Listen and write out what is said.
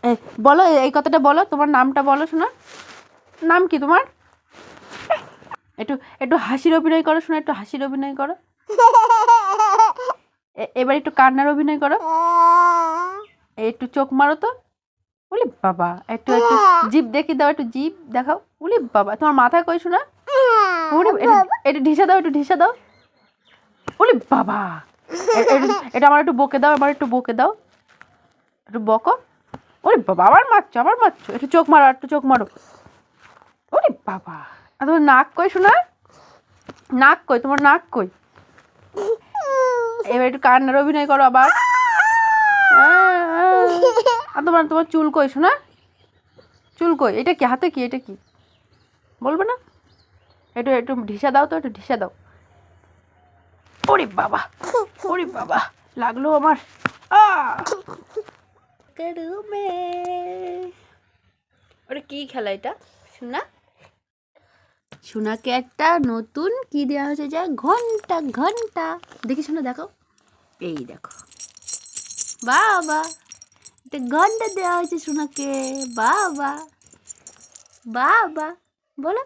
এই বলো, এই কথাটা বলো, তোমার নামটা বলো শোনা। নাম কি তোমার? একটু একটু হাসির অভিনয় করো শোনা, একটু হাসির অভিনয় করো। এবার একটু কান্নার অভিনয় করো। একটু চোখ মারো তো। ওলে বাবা, একটু একটু জিভ দেখি দাও, একটু জিভ দেখাও। ওলে বাবা, তোমার মাথায় কই শোনা? ওরে একটু ঢিসা দাও, একটু ঢিসা দাও। ওলে বাবা, এটা আমার একটু বকে দাও, আমার একটু বকে দাও, একটু বকো। ওরে বাবা, আবার মারছো, আবার মারছো। একটু চোখ মারো, একটু চোখ মারো। ওরে বাবা, আর তোমার নাক কই শোনা? নাক কই, তোমার নাক কই? এবার একটু কান্নার অভিনয় করো আবার। আর তোমার তোমার চুল কই শোনা? চুল কই? এটা কি হাতে, কি এটা কি বলবে না? একটু একটু ঢিসা দাও তো, একটু ঢিসা দাও। ওরে বাবা, ওরে বাবা, লাগলো আমার। ওরে কি খেলা এটা শোনা? সোনাকে একটা নতুন কি দেওয়া হয়েছে, যে ঘন্টা, ঘন্টা দেখি শোনা, দেখো, এই দেখো বাবা, একটা ঘন্টা দেওয়া হয়েছে সোনাকে। বাবা, বাবা বলো।